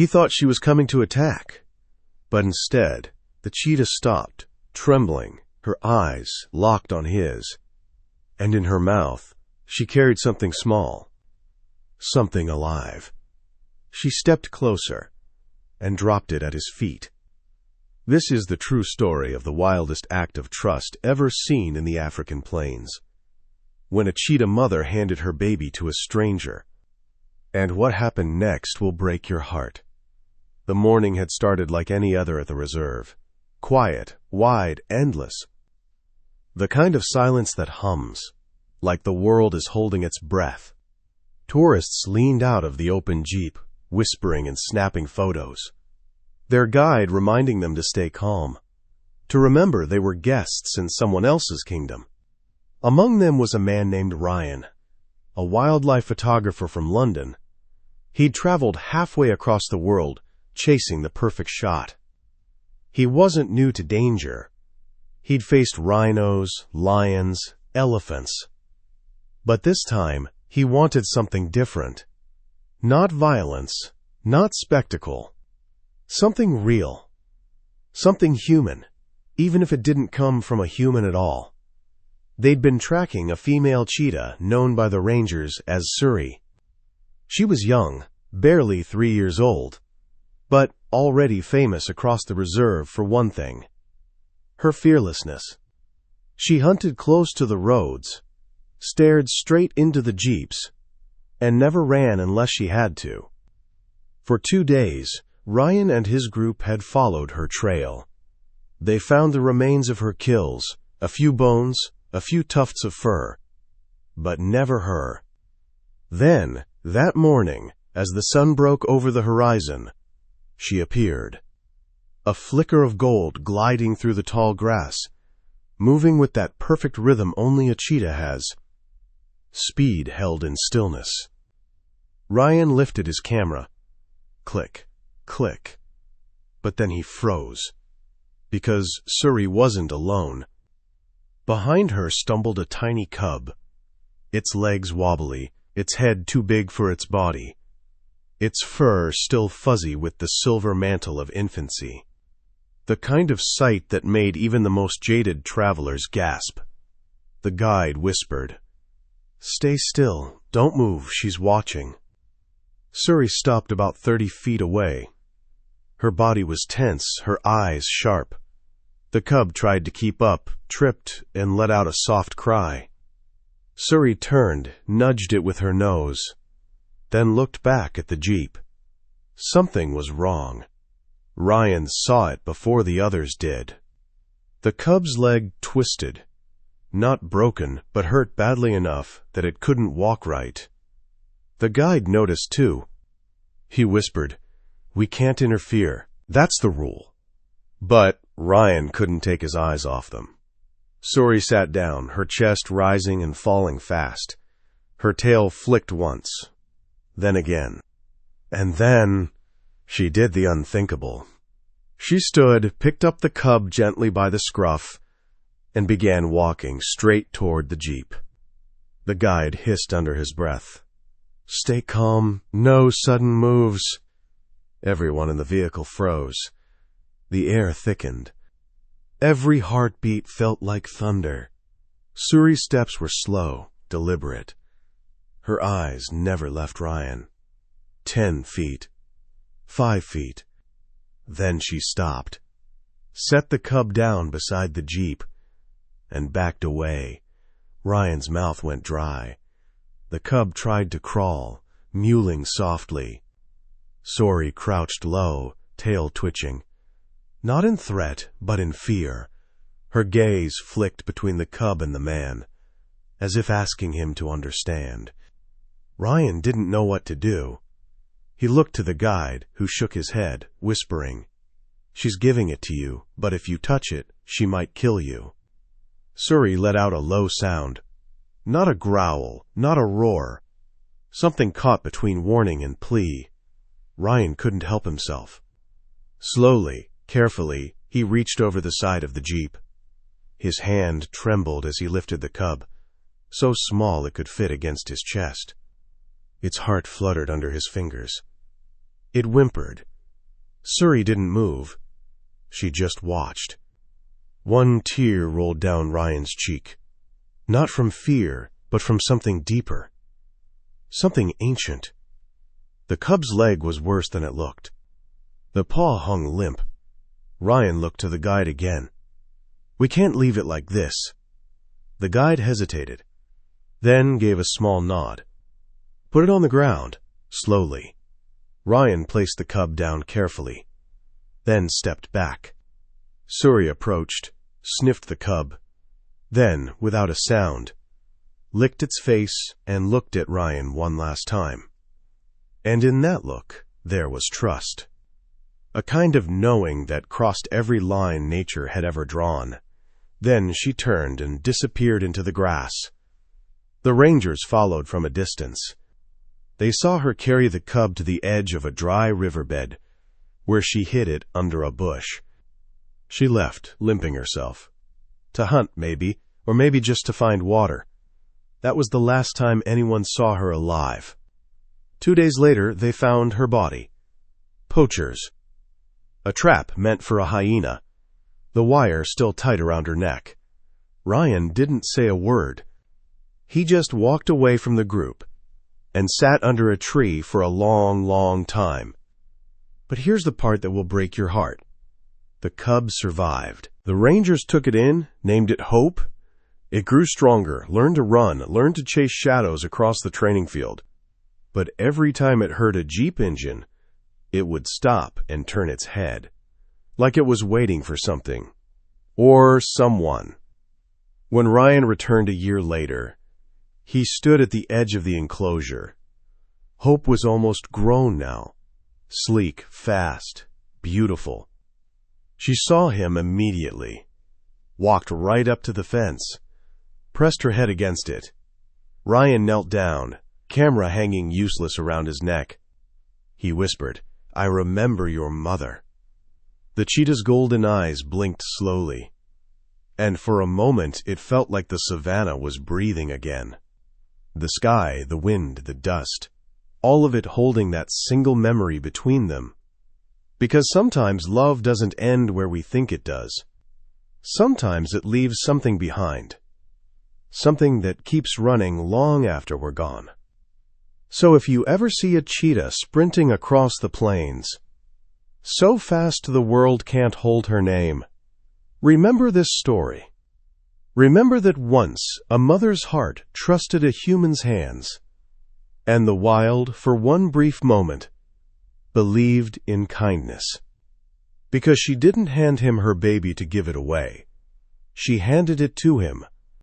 He thought she was coming to attack, but instead, the cheetah stopped, trembling, her eyes locked on his, and in her mouth, she carried something small, something alive. She stepped closer and dropped it at his feet. This is the true story of the wildest act of trust ever seen in the African plains, when a cheetah mother handed her baby to a stranger. And what happened next will break your heart. The morning had started like any other at the reserve. Quiet, wide, endless. The kind of silence that hums, like the world is holding its breath. Tourists leaned out of the open jeep, whispering and snapping photos. Their guide reminding them to stay calm, to remember they were guests in someone else's kingdom. Among them was a man named Ryan, a wildlife photographer from London. He'd traveled halfway across the world, chasing the perfect shot. He wasn't new to danger. He'd faced rhinos, lions, elephants. But this time, he wanted something different. Not violence, not spectacle. Something real. Something human, even if it didn't come from a human at all. They'd been tracking a female cheetah known by the rangers as Suri. She was young, barely 3 years old, but already famous across the reserve for one thing: her fearlessness. She hunted close to the roads, stared straight into the jeeps, and never ran unless she had to. For 2 days, Ryan and his group had followed her trail. They found the remains of her kills, a few bones, a few tufts of fur, but never her. Then, that morning, as the sun broke over the horizon, she appeared. A flicker of gold gliding through the tall grass, moving with that perfect rhythm only a cheetah has. Speed held in stillness. Ryan lifted his camera. Click, click. But then he froze, because Suri wasn't alone. Behind her stumbled a tiny cub, its legs wobbly, its head too big for its body, its fur still fuzzy with the silver mantle of infancy. The kind of sight that made even the most jaded travelers gasp. The guide whispered, "Stay still, don't move, she's watching." Suri stopped about 30 feet away. Her body was tense, her eyes sharp. The cub tried to keep up, tripped, and let out a soft cry. Suri turned, nudged it with her nose, then looked back at the jeep. Something was wrong. Ryan saw it before the others did. The cub's leg twisted, not broken, but hurt badly enough that it couldn't walk right. The guide noticed too. He whispered, "We can't interfere. That's the rule." But Ryan couldn't take his eyes off them. Suri sat down, her chest rising and falling fast. Her tail flicked once, then again. And then she did the unthinkable. She stood, picked up the cub gently by the scruff, and began walking straight toward the jeep. The guide hissed under his breath, "Stay calm, no sudden moves." Everyone in the vehicle froze. The air thickened. Every heartbeat felt like thunder. Suri's steps were slow, deliberate. Her eyes never left Ryan. 10 feet. 5 feet. Then she stopped, set the cub down beside the jeep, and backed away. Ryan's mouth went dry. The cub tried to crawl, mewling softly. Suri crouched low, tail twitching. Not in threat, but in fear. Her gaze flicked between the cub and the man, as if asking him to understand. Ryan didn't know what to do. He looked to the guide, who shook his head, whispering, "She's giving it to you, but if you touch it, she might kill you." Suri let out a low sound. Not a growl, not a roar. Something caught between warning and plea. Ryan couldn't help himself. Slowly, carefully, he reached over the side of the jeep. His hand trembled as he lifted the cub, so small it could fit against his chest. Its heart fluttered under his fingers. It whimpered, Suri didn't move. She just watched. One tear rolled down Ryan's cheek. Not from fear, but from something deeper. Something ancient. The cub's leg was worse than it looked. The paw hung limp. Ryan looked to the guide again. "We can't leave it like this." The guide hesitated, then gave a small nod. "Put it on the ground," slowly. Ryan placed the cub down carefully, then stepped back. Suri approached, sniffed the cub, then, without a sound, licked its face and looked at Ryan one last time. And in that look, there was trust. A kind of knowing that crossed every line nature had ever drawn. Then she turned and disappeared into the grass. The rangers followed from a distance. They saw her carry the cub to the edge of a dry riverbed, where she hid it under a bush. She left, limping herself. To hunt, maybe, or maybe just to find water. That was the last time anyone saw her alive. 2 days later, they found her body. Poachers. A trap meant for a hyena. The wire still tight around her neck. Ryan didn't say a word. He just walked away from the group and sat under a tree for a long, long time. But here's the part that will break your heart. The cub survived. The rangers took it in, named it Hope. It grew stronger, learned to run, learned to chase shadows across the training field. But every time it heard a Jeep engine, it would stop and turn its head, like it was waiting for something, or someone. When Ryan returned a year later, he stood at the edge of the enclosure. Hope was almost grown now, sleek, fast, beautiful. She saw him immediately, walked right up to the fence, pressed her head against it. Ryan knelt down, camera hanging useless around his neck. He whispered, "I remember your mother." The cheetah's golden eyes blinked slowly, and for a moment it felt like the savannah was breathing again. The sky, the wind, the dust, all of it holding that single memory between them. Because sometimes love doesn't end where we think it does. Sometimes it leaves something behind. Something that keeps running long after we're gone. So if you ever see a cheetah sprinting across the plains, so fast the world can't hold her name, remember this story. Remember that once a mother's heart trusted a human's hands, and the wild, for one brief moment, believed in kindness. Because she didn't hand him her baby to give it away. She handed it to him